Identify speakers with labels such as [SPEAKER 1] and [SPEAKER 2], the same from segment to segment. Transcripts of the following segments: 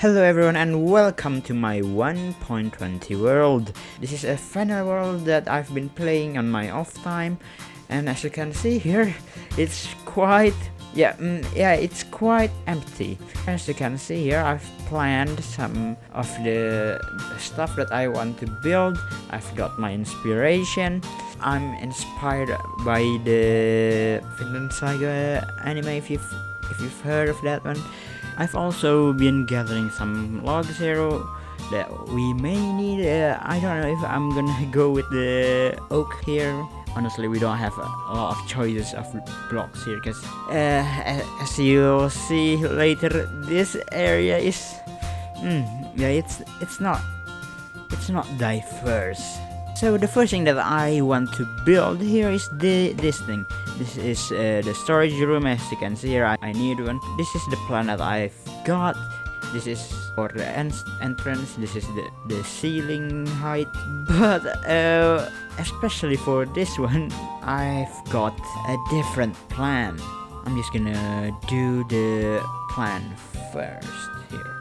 [SPEAKER 1] Hello everyone and welcome to my 1.20 world. This is a final world that I've been playing on my off time, and as you can see here, it's quite it's quite empty. As you can see here, I've planned some of the stuff that I want to build. I've got my inspiration. I'm inspired by the Finland Saga anime, if you've heard of that one. I've also been gathering some logs here that we may need. I don't know if I'm gonna go with the oak here. Honestly, we don't have a lot of choices of blocks here, because as you'll see later, this area is it's not diverse. So the first thing that I want to build here is this thing. This is the storage room. As you can see here, I need one. This is the plan that I've got. This is for the entrance. This is the ceiling height. But especially for this one, I've got a different plan. I'm just gonna do the plan first here.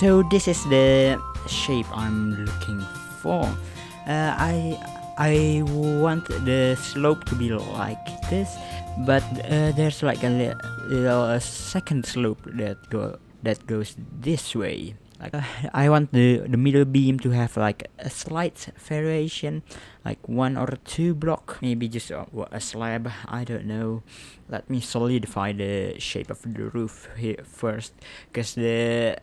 [SPEAKER 1] So this is the shape I'm looking for. I want the slope to be like this, but there's like a little second slope that goes this way. Like I want the middle beam to have like a slight variation, like 1 or 2 block, maybe just a slab. I don't know. Let me solidify the shape of the roof here first, because the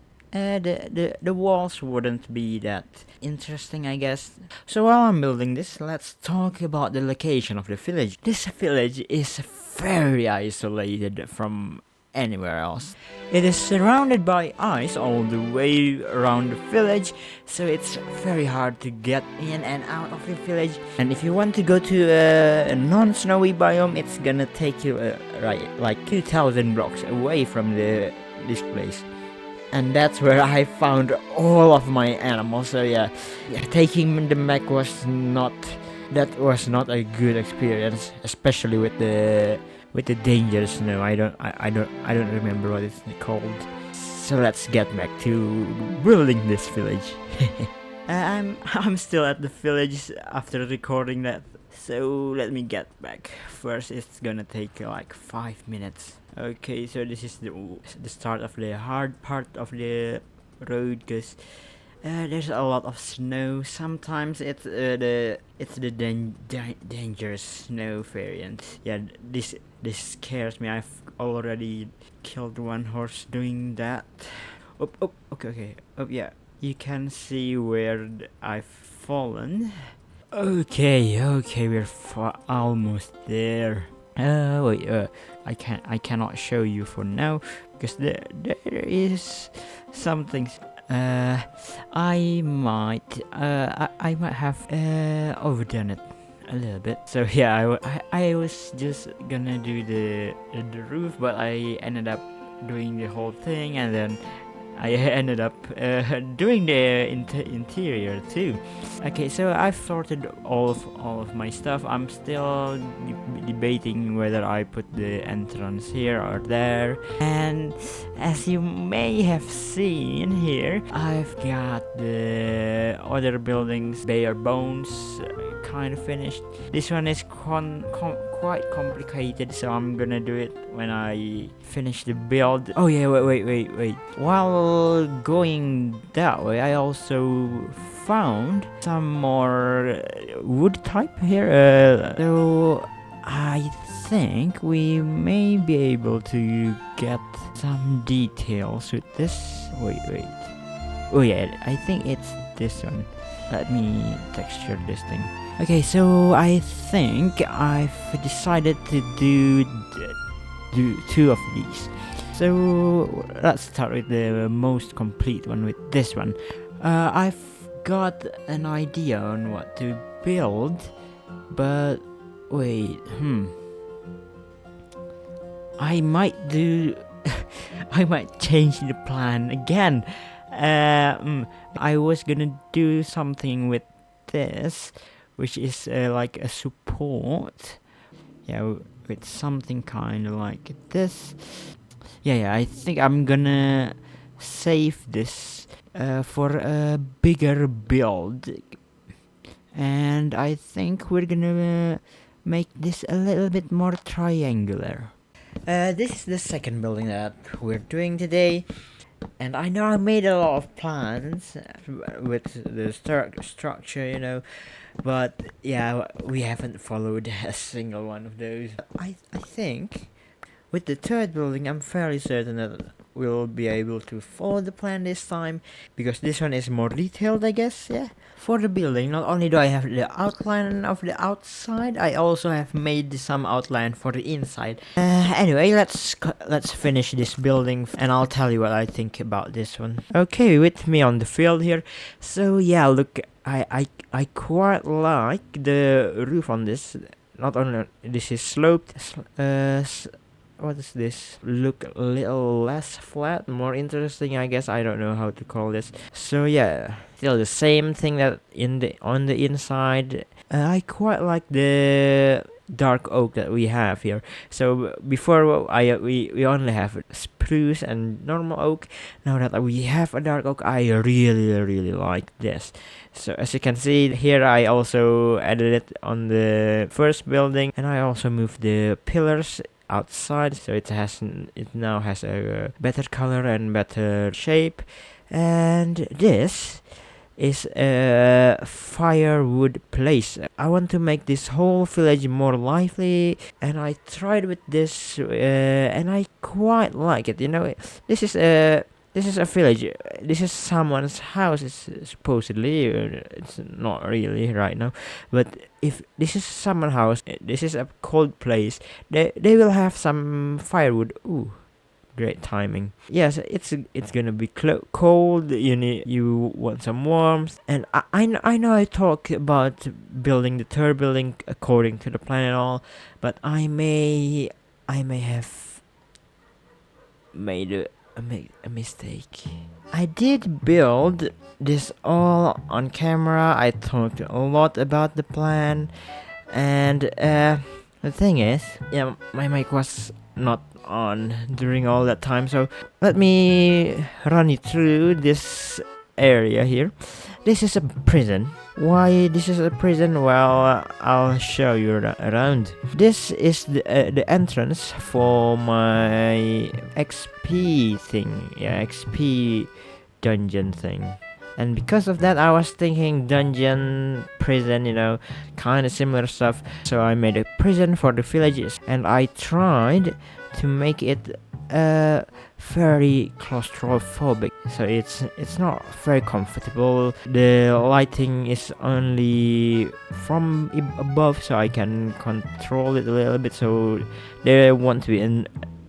[SPEAKER 1] walls wouldn't be that interesting, I guess. So while I'm building this, let's talk about the location of the village. This village is very isolated from anywhere else. It is surrounded by ice all the way around the village, so it's very hard to get in and out of the village. And if you want to go to a non-snowy biome, it's gonna take you like 2,000 blocks away from this place. And that's where I found all of my animals. So yeah, taking them back was not a good experience, especially with the dangerous snow. I don't remember what it's called. So let's get back to building this village. I'm still at the village after recording that, so let me get back. First, it's gonna take like 5 minutes. Okay, so this is the start of the hard part of the road, because there's a lot of snow. Sometimes it's the dangerous snow variant. Yeah, this scares me. I've already killed one horse doing that. Okay. Oh yeah, you can see where I've fallen. Okay, we're almost there. I cannot show you for now, because there is something. I might have overdone it a little bit. So yeah, I was just gonna do the roof, but I ended up doing the whole thing, and then I ended up doing the interior too. Okay, so I've sorted all of my stuff. I'm still debating whether I put the entrance here or there. And as you may have seen here, I've got the other buildings bare bones kind of finished. This one is quite complicated, so I'm gonna do it when I finish the build. Oh yeah, wait. While going that way, I also found some more wood type here. So I think we may be able to get some details with this. Wait. Oh yeah, I think it's this one. Let me texture this thing. Okay, so I think I've decided to do 2 of these. So let's start with the most complete one, with this one. I've got an idea on what to build, but wait, I might change the plan again. I was gonna do something with this, which is like a support, with something kind of like this. I think I'm gonna save this for a bigger build, and I think we're gonna make this a little bit more triangular. This is the second building that we're doing today, and I know I made a lot of plans with the structure, but yeah, we haven't followed a single one of those. I think with the third building, I'm fairly certain that we'll be able to follow the plan this time, because this one is more detailed, I guess. Yeah. For the building, not only do I have the outline of the outside, I also have made some outline for the inside. Anyway, let's finish this building, and I'll tell you what I think about this one. Okay, with me on the field here. So yeah, look, I quite like the roof on this. Not only this is sloped, what is this? Look a little less flat, more interesting, I guess. I don't know how to call this. So yeah, still the same thing that on the inside. I quite like the dark oak that we have here. So before we only have spruce and normal oak. Now that we have a dark oak, I really like this. So as you can see here, I also added it on the first building, and I also moved the pillars outside, so it now has a better color and better shape. And this is a firewood place. I want to make this whole village more lively, and I tried with this, and I quite like it. This is a village. This is someone's house, supposedly. It's not really right now, but if this is someone's house, this is a cold place. They will have some firewood. Ooh, great timing. Yes, it's gonna be cold. You want some warmth, and I know I talk about building the third building according to the plan and all, but I may have made a mistake. I did build this all on camera. I talked a lot about the plan, and the thing is, yeah, my mic was not on during all that time, so let me run you through this area here. This is a prison. Why this is a prison? Well, I'll show you around. This is the entrance for my XP thing. Yeah, XP dungeon thing. And because of that, I was thinking dungeon, prison, kind of similar stuff. So I made a prison for the villages, and I tried to make it very claustrophobic. So it's not very comfortable. The lighting is only from above, so I can control it a little bit. So there won't be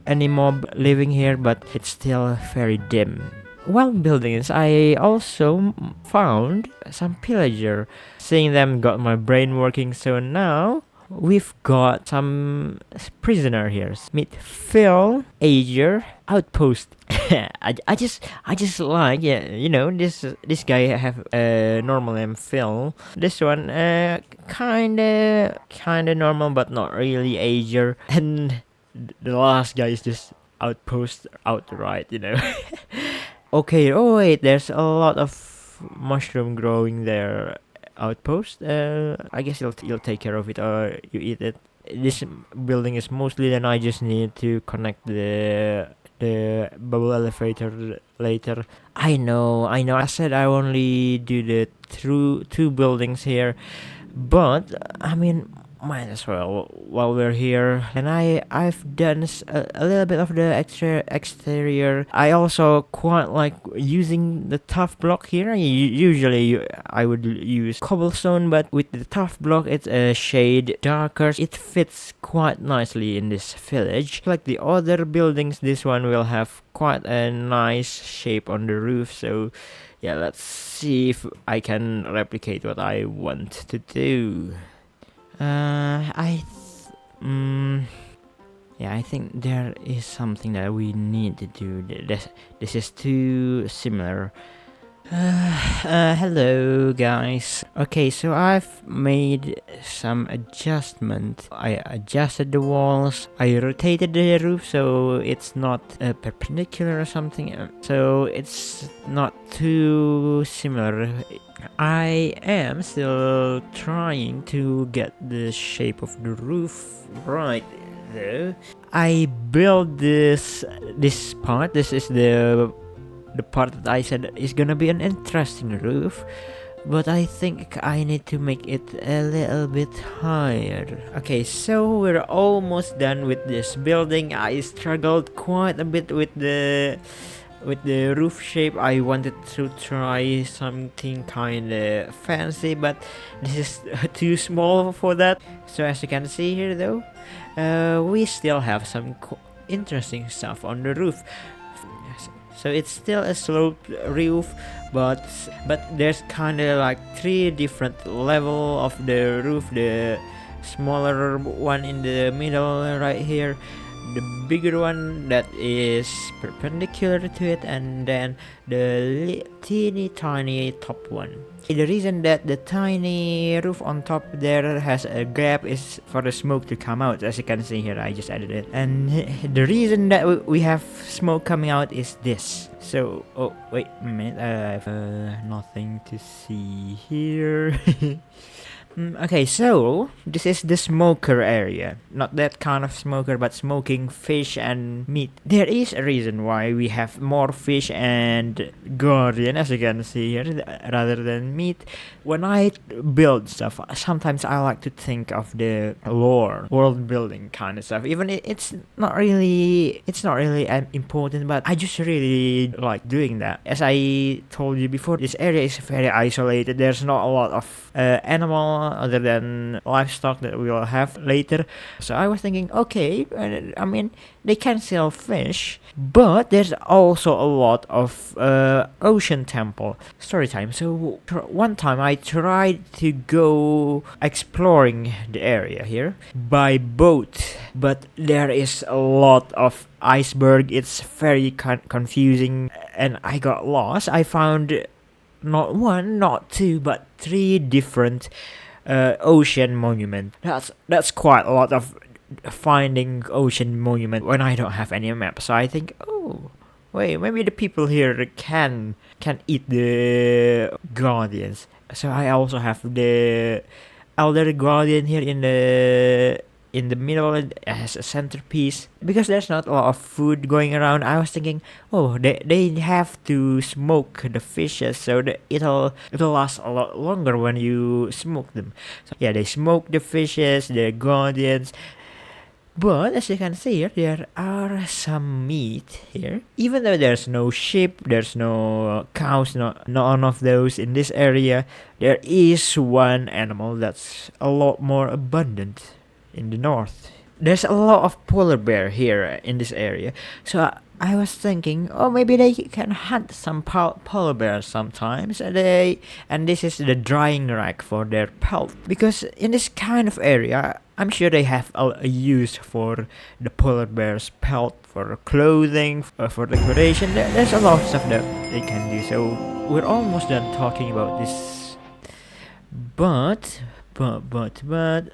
[SPEAKER 1] any mob living here, but it's still very dim. While building this, I also found some pillager. Seeing them got my brain working, so now we've got some prisoner here. Meet Phil, Ager, Outpost. I just like, this guy have a normal name Phil. This one kinda normal, but not really Ager. And the last guy is just Outpost outright. Okay, oh wait, there's a lot of mushroom growing there. Outpost. I guess you'll take care of it, or you eat it. This building is mostly done. I just need to connect the bubble elevator later. I know. I said I only do the two buildings here, but I mean, might as well while we're here. And I've done a little bit of the exterior. I also quite like using the tough block here. Usually I would use cobblestone, but with the tough block it's a shade darker. It fits quite nicely in this village. Like the other buildings, this one will have quite a nice shape on the roof. So yeah, let's see if I can replicate what I want to do. I think there is something that we need to do. This is too similar. Hello guys. Okay, so I've made some adjustment. I adjusted the walls. I rotated the roof so it's not perpendicular or something. So it's not too similar. I am still trying to get the shape of the roof right though. I built this part. This is the part that I said is gonna be an interesting roof, but I think I need to make it a little bit higher. Okay, so we're almost done with this building. I struggled quite a bit with the roof shape. I wanted to try something kinda fancy, but this is too small for that. So as you can see here though, we still have some interesting stuff on the roof. So it's still a sloped roof, but there's kind of like three different level of the roof. The smaller one in the middle right here, the bigger one that is perpendicular to it, and then the teeny tiny top one. The reason that the tiny roof on top there has a gap is for the smoke to come out. As you can see here, I just added it. And the reason that we have smoke coming out is this. So, oh, wait a minute, I have nothing to see here. Okay, so this is the smoker area. Not that kind of smoker, but smoking fish and meat. There is a reason why we have more fish and guardian, as you can see here, rather than meat. When I build stuff, sometimes I like to think of the lore, world building kind of stuff. Even it's not really important, but I just really like doing that. As I told you before, this area is very isolated. There's not a lot of animal other than livestock that we will have later. So I was thinking, okay, I mean, they can sell fish, but there's also a lot of ocean temple. Story time. So one time I tried to go exploring the area here by boat, but there is a lot of iceberg. It's very confusing, and I got lost. I found not one, not two, but three different ocean monument. That's quite a lot of finding ocean monument when I don't have any map. So I think, oh wait, maybe the people here can eat the guardians. So I also have the elder guardian here in the middle as a centerpiece. Because there's not a lot of food going around, I was thinking, oh, they have to smoke the fishes so that it'll last a lot longer when you smoke them. So yeah, they smoke the fishes, the guardians. But as you can see here, there are some meat here. Even though there's no sheep, there's no cows, none of those in this area, there is one animal that's a lot more abundant in the north. There's a lot of polar bear here in this area. So I was thinking, oh, maybe they can hunt some polar bears sometimes. And this is the drying rack for their pelt. Because in this kind of area, I'm sure they have a use for the polar bear's pelt, for clothing, for decoration. There's a lot of stuff that they can do. So we're almost done talking about this. But,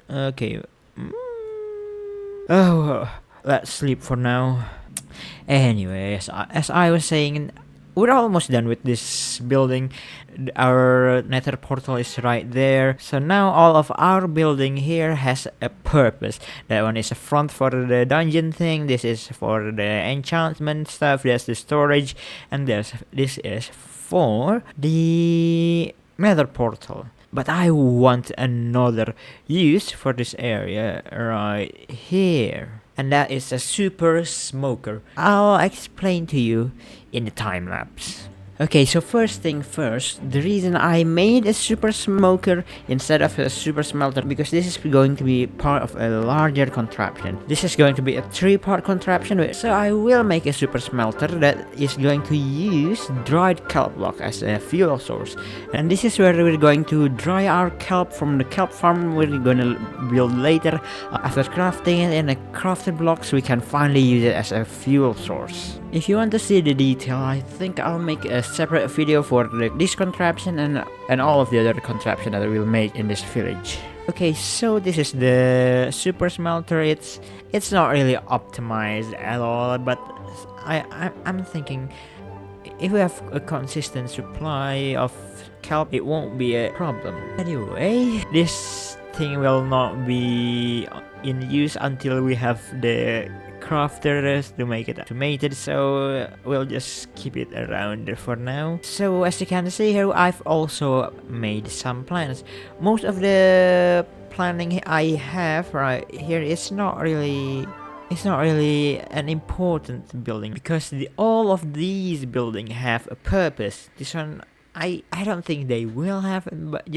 [SPEAKER 1] okay. Oh, let's sleep for now. Anyway, as I was saying, we're almost done with this building. Our nether portal is right there. So now all of our building here has a purpose. That one is a front for the dungeon thing. This is for the enchantment stuff. There's the storage. And this is for the nether portal. But I want another use for this area right here. And that is a super smoker. I'll explain to you in the time lapse. Okay, so first thing first, the reason I made a super smoker instead of a super smelter, because this is going to be part of a larger contraption. This is going to be a 3-part contraption, so I will make a super smelter that is going to use dried kelp block as a fuel source. And this is where we're going to dry our kelp from the kelp farm we're going to build later. After crafting it in a crafted block, so we can finally use it as a fuel source. If you want to see the detail, I think I'll make a separate video for this contraption and all of the other contraption that I will make in this village. Okay, so this is the super smelter. It's not really optimized at all, but I'm thinking if we have a consistent supply of kelp, it won't be a problem. Anyway, this thing will not be in use until we have the crafters to make it automated, so we'll just keep it around for now. So as you can see here, I've also made some plans. Most of the planning I have right here is not really an important building, because all of these buildings have a purpose. This one I don't think they will have, but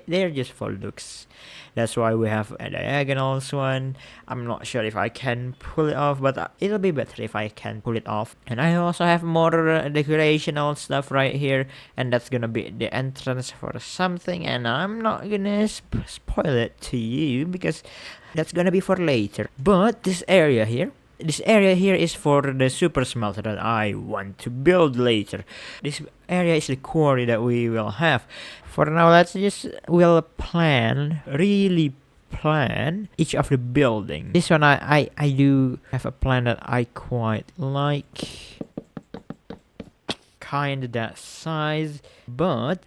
[SPEAKER 1] they're just for looks. That's why we have a diagonal one. I'm not sure if I can pull it off, but it'll be better if I can pull it off. And I also have more decorational stuff right here, and that's gonna be the entrance for something, and I'm not gonna spoil it to you because that's gonna be for later. But this area here is for the super smelter that I want to build later. This area is the quarry that we will have. For now, we'll really plan each of the building. This one I do have a plan that I quite like, kind of that size, but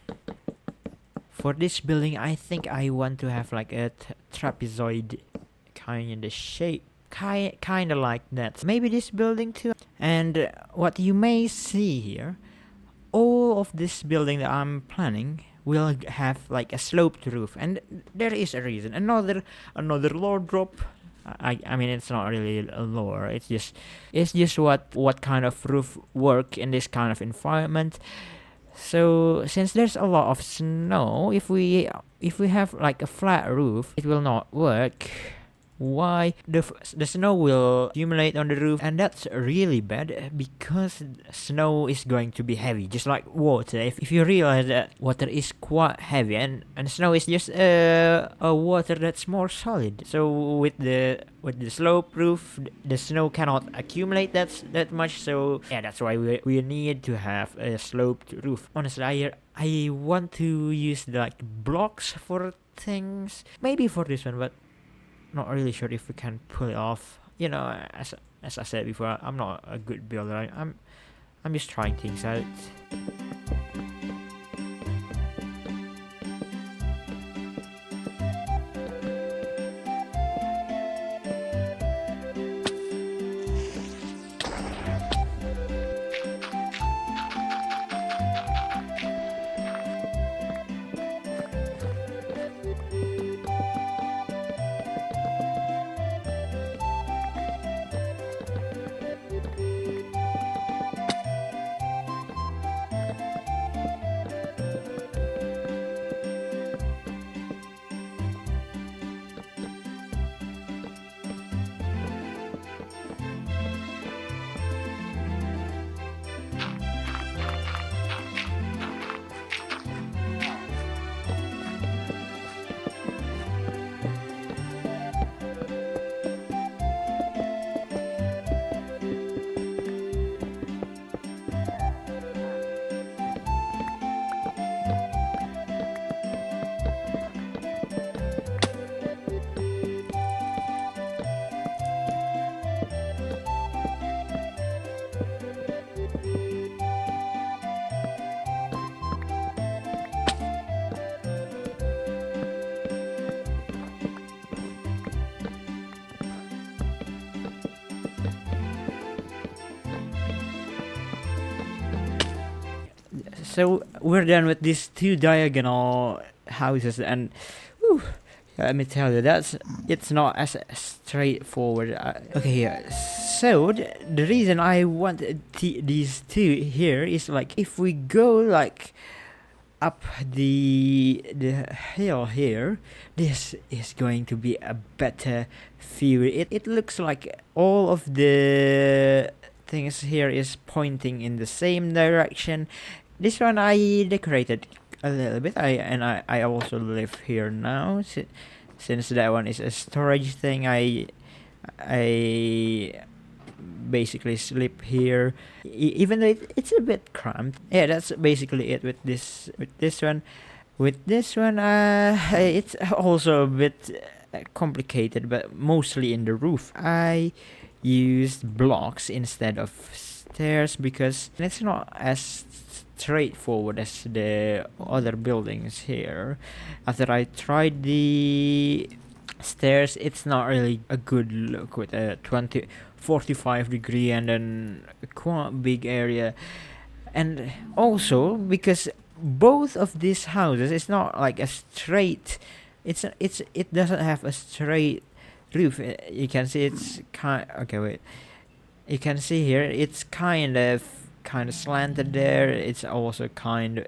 [SPEAKER 1] for this building I think I want to have like a trapezoid kind of shape. Kind of like that. Maybe this building too. And what you may see here, all of this building that I'm planning will have like a sloped roof, and there is a reason. Another lore drop. I mean, it's not really a lore. It's just what kind of roof work in this kind of environment. So since there's a lot of snow, if we have like a flat roof, it will not work. Why? The snow will accumulate on the roof, and that's really bad because snow is going to be heavy, just like water. If you realize that water is quite heavy, and snow is just a water that's more solid. So with the slope roof, the snow cannot accumulate that much. So yeah, that's why we need to have a sloped roof. Honestly, I want to use like blocks for things, maybe for this one, but not really sure if we can pull it off. You know, as I said before, I'm not a good builder. I'm just trying things out. So we're done with these two diagonal houses, and whew, let me tell you, it's not as straightforward. Okay, yeah. So the reason I want these two here is like if we go like up the hill here, this is going to be a better view. It looks like all of the things here is pointing in the same direction. This one I decorated a little bit. I also live here now. Since that one is a storage thing, I basically sleep here, even though it's a bit cramped. Yeah, that's basically it with this one. With this one, it's also a bit complicated, but mostly in the roof. I used blocks instead of stairs because it's not as straightforward as the other buildings here. After I tried the stairs, it's not really a good look with a 45 degree and then a quite big area. And also because both of these houses, it's not like a straight, it doesn't have a straight roof. You can see it's okay, wait, you can see here it's kind of slanted there. It's also kind of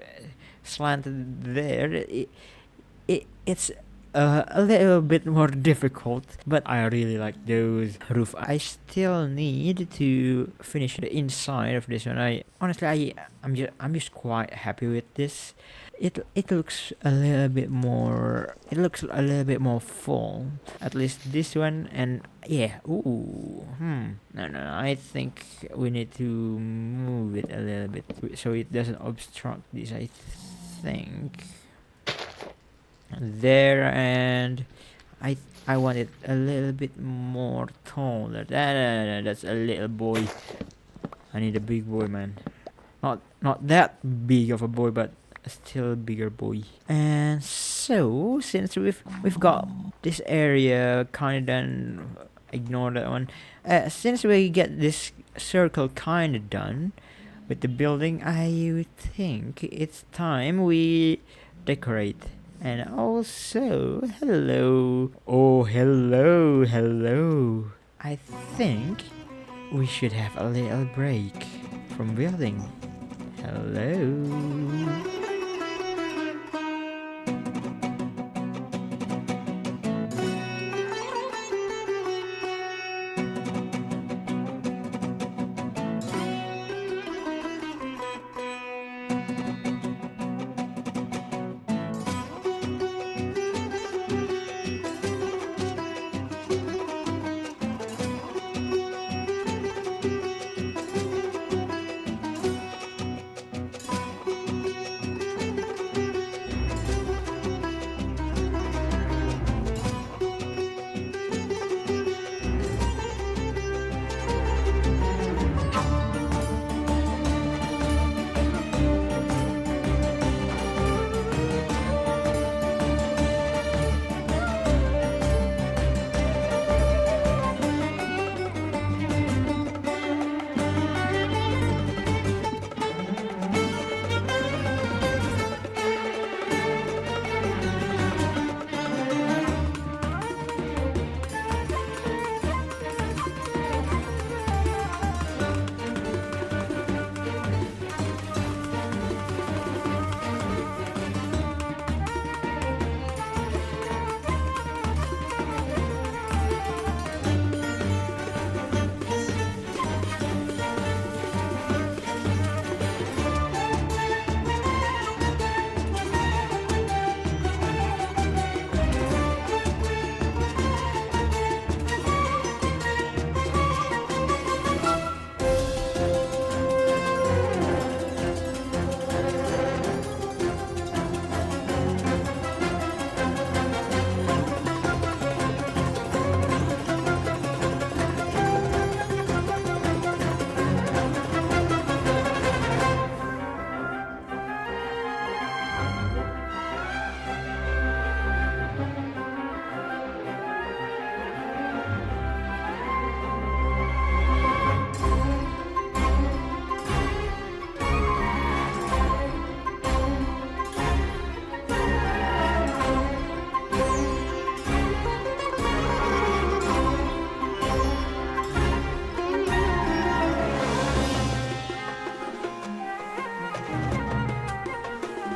[SPEAKER 1] slanted there. It's a little bit more difficult, but I really like those roof. I still need to finish the inside of this one. I'm just quite happy with this. It looks a little bit more. It looks a little bit more full. At least this one, and yeah. Ooh. No. I think we need to move it a little bit so it doesn't obstruct this. I think there, and I want it a little bit more taller. That's a little boy. I need a big boy, man. Not that big of a boy, but still a bigger boy. And so since we've got this area kind of done, ignore that one. Since we get this circle kind of done with the building, I would think it's time we decorate. And also, hello. Oh, hello. I think we should have a little break from building. Hello.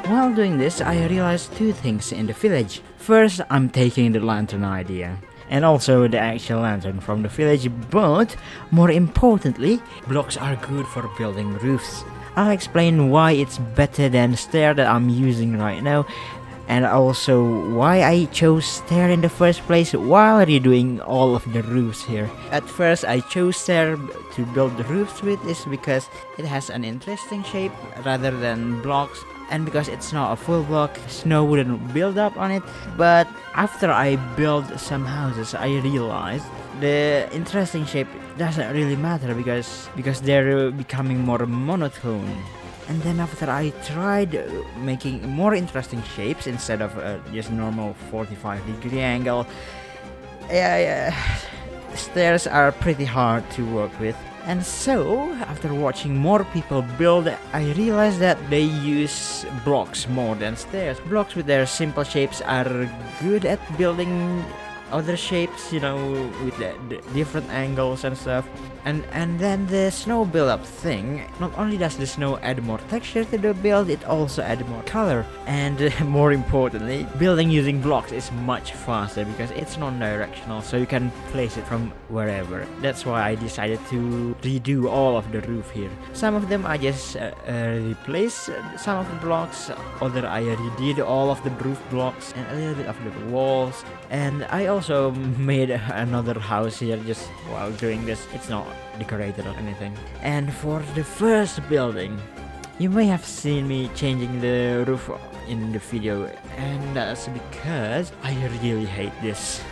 [SPEAKER 1] While doing this, I realized two things in the village. First, I'm taking the lantern idea, and also the actual lantern from the village, but more importantly, blocks are good for building roofs. I'll explain why it's better than the stair that I'm using right now. and also why I chose stair in the first place while redoing all of the roofs here. At first I chose stair to build the roofs with is because it has an interesting shape rather than blocks, and because it's not a full block, snow wouldn't build up on it. But after I built some houses, I realized the interesting shape doesn't really matter because they're becoming more monotone. And then after I tried making more interesting shapes instead of just normal 45-degree angle, stairs are pretty hard to work with. And so, after watching more people build, I realized that they use blocks more than stairs. Blocks with their simple shapes are good at building other shapes, you know, with the different angles and stuff. And then the snow build-up thing, not only does the snow add more texture to the build, it also adds more color. And more importantly, building using blocks is much faster because it's non-directional, so you can place it from wherever. That's why I decided to redo all of the roof here. Some of them I just replaced some of the blocks, other I redid all of the roof blocks and a little bit of the walls. And I also made another house here just while doing this. It's not decorated or anything. And for the first building, you may have seen me changing the roof in the video, and that's because I really hate this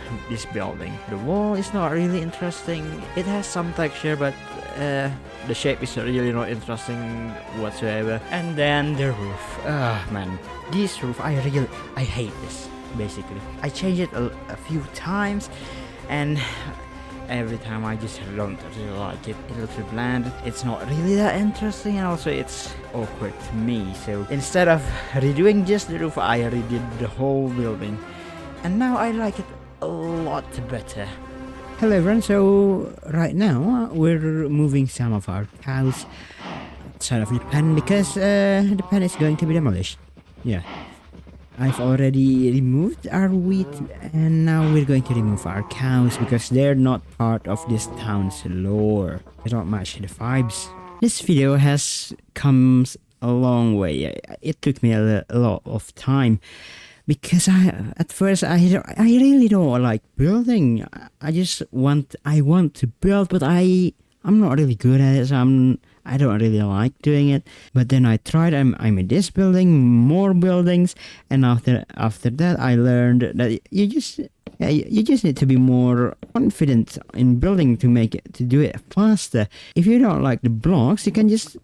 [SPEAKER 1] building. The wall is not really interesting. It has some texture, but the shape is really not interesting whatsoever. And then the roof. Man, this roof, I hate this. Basically, I changed it a few times, and every time I just don't really like it. It looks bland, it's not really that interesting, and also it's awkward to me. So instead of redoing just the roof, I redid the whole building, and now I like it a lot better. Hello everyone, so right now we're moving some of our cows outside of the pen because the pen is going to be demolished. Yeah. I've already removed our wheat, and now we're going to remove our cows because they're not part of this town's lore. They don't match the vibes. This video has come a long way. It took me a lot of time because at first I really don't like building. I want to build, but I'm not really good at it, so I don't really like doing it. But then I tried, I made this building, more buildings, and after that I learned that you just need to be more confident in building to do it faster. If you don't like the blocks, you can just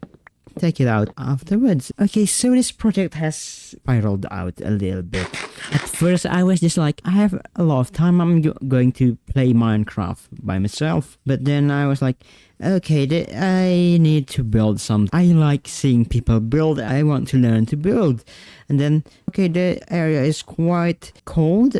[SPEAKER 1] take it out afterwards. Okay, so this project has spiraled out a little bit. At first I was just like, I have a lot of time, I'm going to play Minecraft by myself. But then I was like, okay, I need to build something. I like seeing people build, I want to learn to build. And then, okay, the area is quite cold.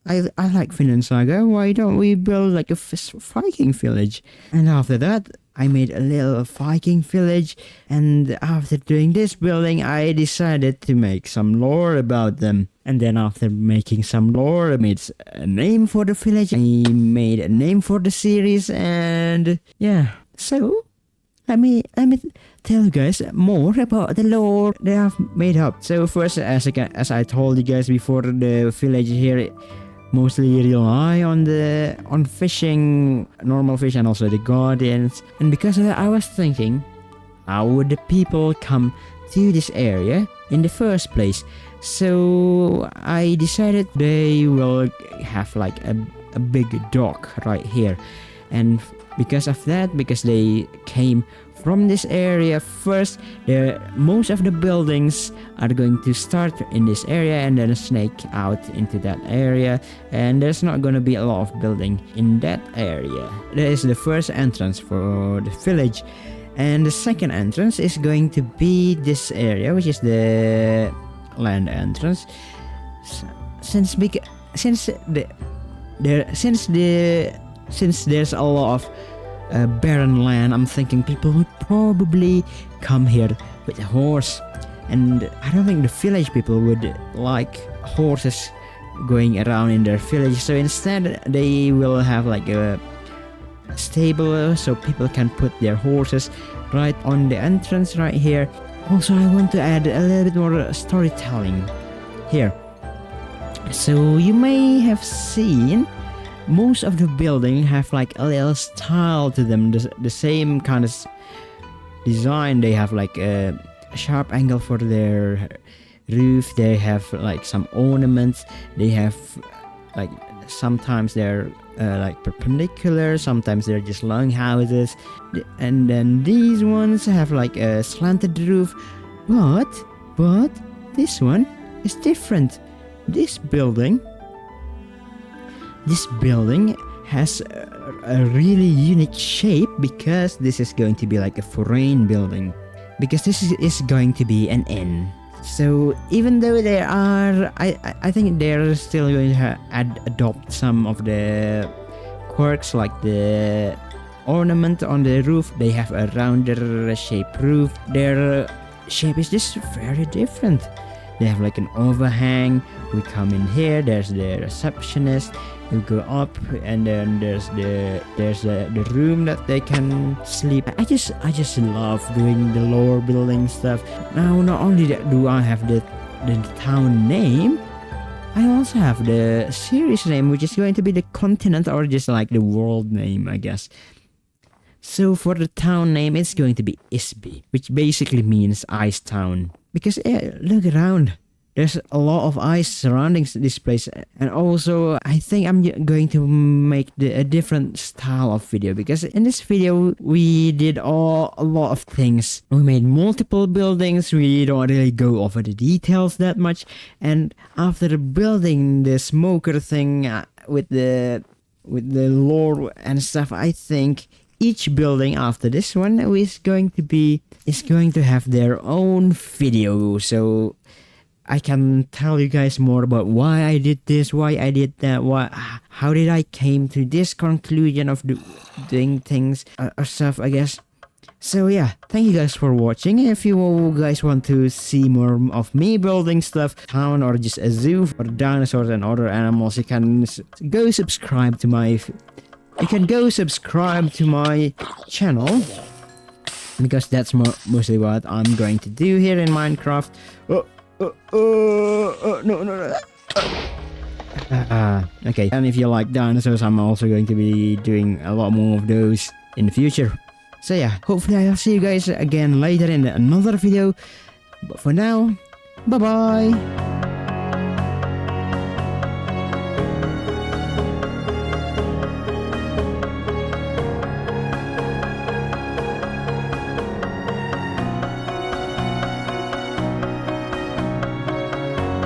[SPEAKER 1] I like Finland Saga, why don't we build like a Viking village? And after that, I made a little Viking village, and after doing this building, I decided to make some lore about them. And then after making some lore, I made a name for the village, I made a name for the series, and yeah. So, let me tell you guys more about the lore that I've made up. So first, as I told you guys before, the village here mostly rely on fishing, normal fish, and also the guardians. And because of that, I was thinking, how would the people come to this area in the first place? So I decided they will have like a big dock right here. And because of that, because they came from this area first, most of the buildings are going to start in this area and then snake out into that area, and there's not going to be a lot of building in that area. That is the first entrance for the village, and the second entrance is going to be this area, which is the land entrance. Since there's a lot of barren land, I'm thinking people would probably come here with a horse, and I don't think the village people would like horses going around in their village, so instead they will have like a stable so people can put their horses right on the entrance right here. Also, I want to add a little bit more storytelling here. So you may have seen most of the building have like a little style to them, the same kind of design. They have like a sharp angle for their roof, they have like some ornaments, they have like sometimes they're like perpendicular, sometimes they're just long houses, and then these ones have like a slanted roof, but this one is different. This building has a really unique shape, because this is going to be like a foreign building, because this is going to be an inn. So even though there are, I think they're still going to adopt some of the quirks, like the ornament on the roof. They have a rounder shaped roof. Their shape is just very different. They have like an overhang. We come in here, there's the receptionist. You go up, and then there's the room that they can sleep. I just love doing the lore building stuff. Now, not only do I have the town name, I also have the series name, which is going to be the continent, or just like the world name, I guess. So for the town name, it's going to be Isby, which basically means ice town. Because look around. There's a lot of ice surrounding this place, and also I think I'm going to make a different style of video, because in this video we did a lot of things. We made multiple buildings, we don't really go over the details that much, and after building the smoker thing with the lore and stuff, I think each building after this one is going to have their own video, so I can tell you guys more about why I did this, why I did that, how did I came to this conclusion of doing things or stuff, I guess. So yeah, thank you guys for watching. If you guys want to see more of me building stuff, town, or just a zoo, or dinosaurs and other animals, you can go subscribe to my channel, because that's mostly what I'm going to do here in Minecraft. No. Okay, and if you like dinosaurs, I'm also going to be doing a lot more of those in the future. So yeah, hopefully I'll see you guys again later in another video. But for now, bye bye.